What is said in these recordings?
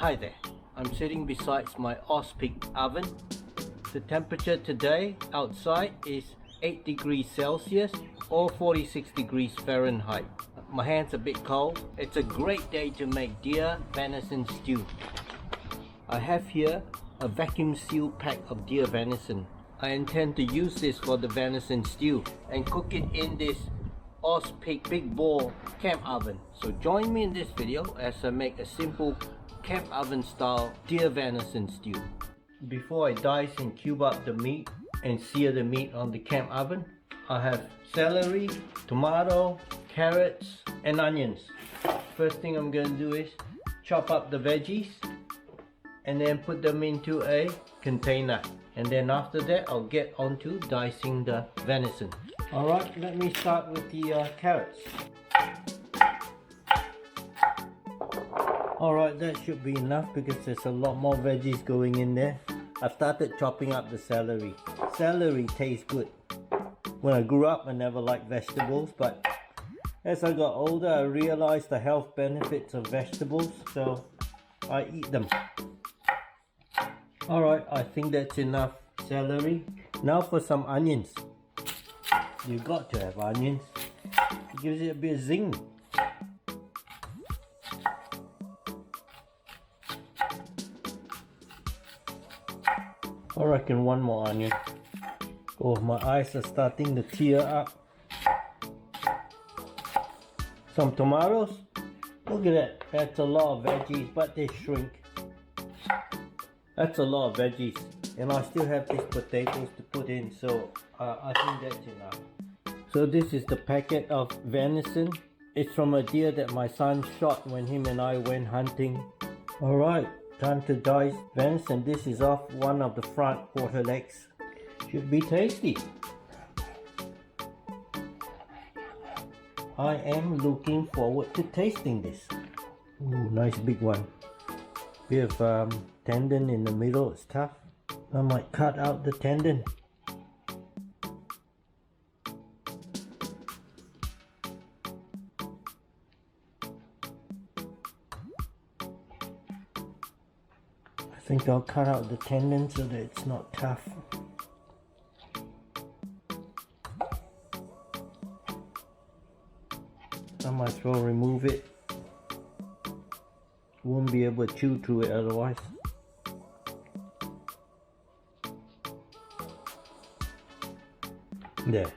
Hi there, I'm sitting beside my Ospeak oven. The temperature today outside is 8 degrees Celsius or 46 degrees Fahrenheit. My hand's a bit cold. It's a great day to make deer venison stew. I have here a vacuum seal pack of deer venison. I intend to use this for the venison stew and cook it in this Ospeak big bore camp oven. So join me in this video as I make a simple camp oven style deer venison stew. Before I dice and cube up the meat and sear the meat on the camp oven, I have celery, tomato, carrots and onions. First thing I'm going to do is chop up the veggies and then put them into a container, and then after that I'll get onto dicing the venison. Alright, let me start with the carrots. Alright, that should be enough because there's a lot more veggies going in there. I've started chopping up the celery. Celery tastes good. When I grew up I never liked vegetables, but as I got older I realized the health benefits of vegetables, so I eat them. Alright, I think that's enough celery. Now for some onions. You got to have onions. It gives it a bit of zing. I reckon one more onion. Oh, my eyes are starting to tear up. Some tomatoes. Look at that. That's a lot of veggies, but they shrink. That's a lot of veggies. And I still have these potatoes to put in, so I think that's enough. So this is the packet of venison. It's from a deer that my son shot when him and I went hunting. Alright, time to dice venison. This is off one of the front quarter legs. Should be tasty. I am looking forward to tasting this. Ooh, nice big one. Bit of tendon in the middle, it's tough. I might cut out the tendon. I think I'll cut out the tendon so that it's not tough. I might as well remove it. Won't be able to chew through it otherwise. There,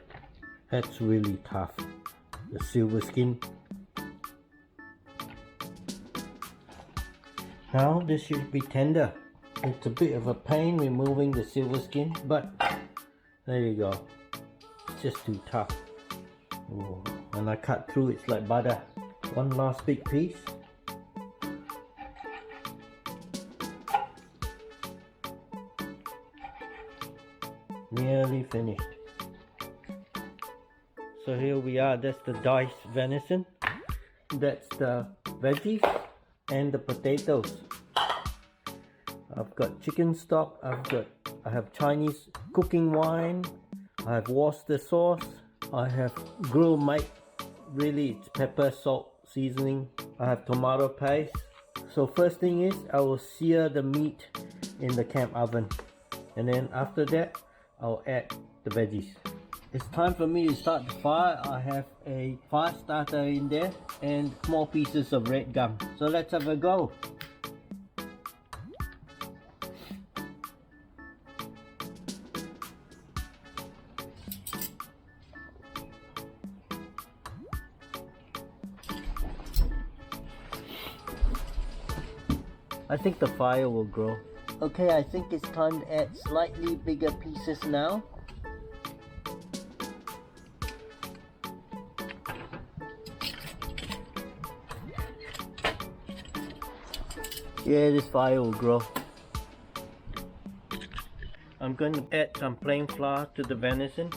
that's really tough. The silver skin. Now this should be tender. It's a bit of a pain removing the silver skin, but there you go. It's just too tough. Ooh. When I cut through, it's like butter. One last big piece. Nearly finished. So here we are, that's the diced venison. That's the veggies and the potatoes. I've got chicken stock, I have Chinese cooking wine, I have Worcester sauce, I have grilled meat, really it's pepper, salt, seasoning. I have tomato paste. So first thing is I will sear the meat in the camp oven, and then after that I'll add the veggies. It's time for me to start the fire. I have a fire starter in there and small pieces of red gum. So let's have a go. I think the fire will grow. Okay, I think it's time to add slightly bigger pieces now. Yeah, this fire will grow. I'm going to add some plain flour to the venison.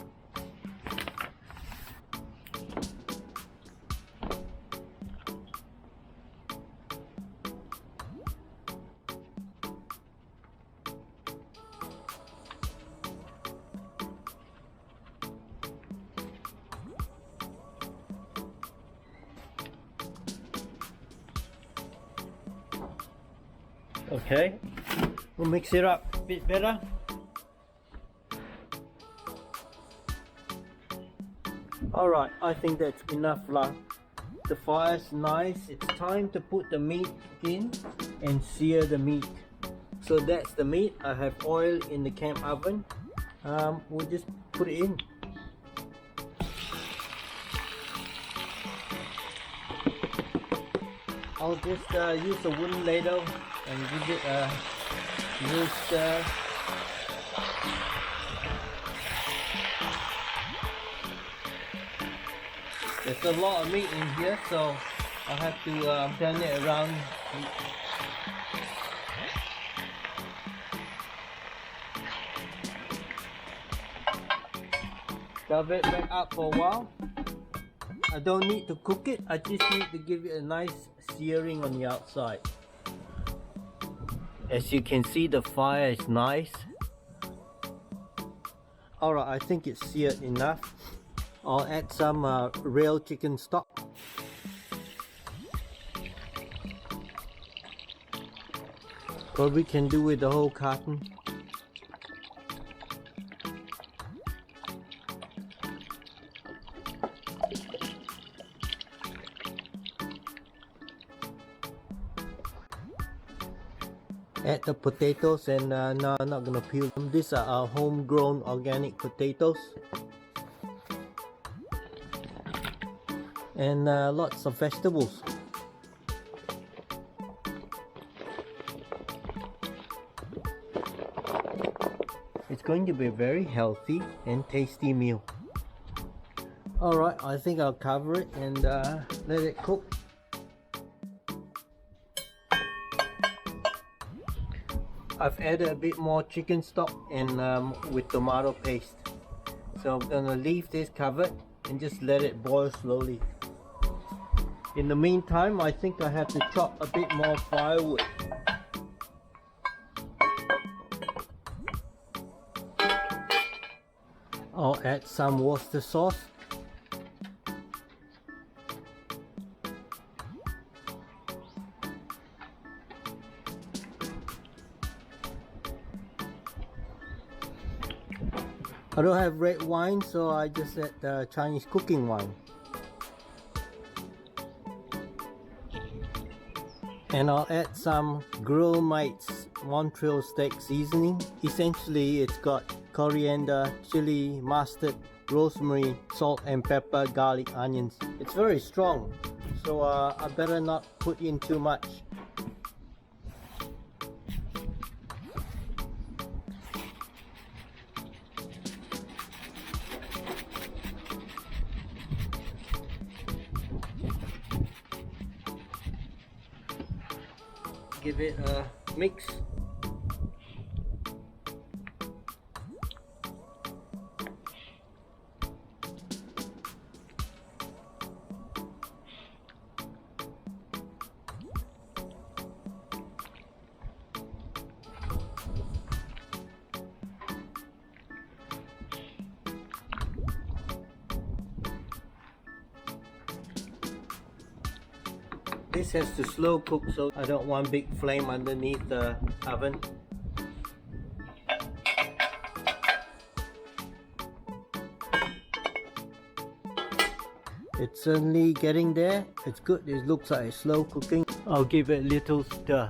Okay, we'll mix it up a bit better. Alright, I think that's enough lah. The fire's nice. It's time to put the meat in and sear the meat. So that's the meat. I have oil in the camp oven. We'll just put it in. I'll just use a wooden ladle and give it a little stir. There's a lot of meat in here, so I'll have to turn it around. Cover it back up for a while. I don't need to cook it, I just need to give it a nice searing on the outside. As you can see, the fire is nice. Alright, I think it's seared enough. I'll add some real chicken stock. Probably can do with the whole carton. Add the potatoes, and no, I'm not gonna peel them. These are our homegrown organic potatoes. And lots of vegetables. It's going to be a very healthy and tasty meal. Alright, I think I'll cover it and let it cook. I've added a bit more chicken stock and with tomato paste. So I'm gonna leave this covered and just let it boil slowly. In the meantime, I think I have to chop a bit more firewood. I'll add some Worcester sauce. I don't have red wine, so I just add Chinese cooking wine. And I'll add some Grill Mates Montreal steak seasoning. Essentially, it's got coriander, chili, mustard, rosemary, salt and pepper, garlic, onions. It's very strong, so I better not put in too much. Give it a mix. This has to slow cook, so I don't want big flame underneath the oven. It's certainly getting there. It's good. It looks like it's slow cooking. I'll give it a little stir.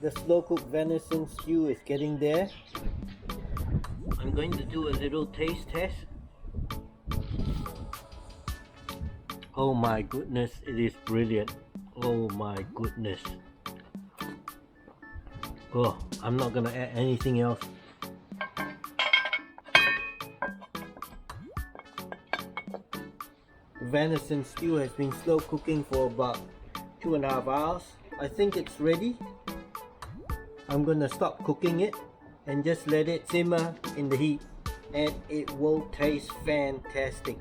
The slow cooked venison stew is getting there. I'm going to do a little taste test. Oh my goodness, it is brilliant. Oh my goodness. Oh, I'm not gonna add anything else. The venison stew has been slow cooking for about 2.5 hours. I think it's ready. I'm gonna stop cooking it and just let it simmer in the heat, and it will taste fantastic.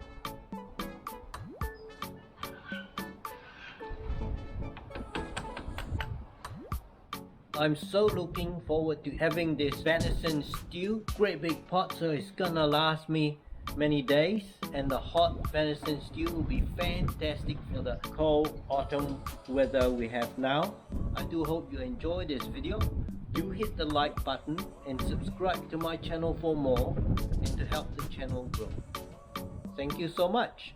I'm so looking forward to having this venison stew. Great big pot, so it's gonna last me many days, and the hot venison stew will be fantastic for the cold autumn weather we have now. I do hope you enjoy this video. Do hit the like button and subscribe to my channel for more and to help the channel grow. Thank you so much.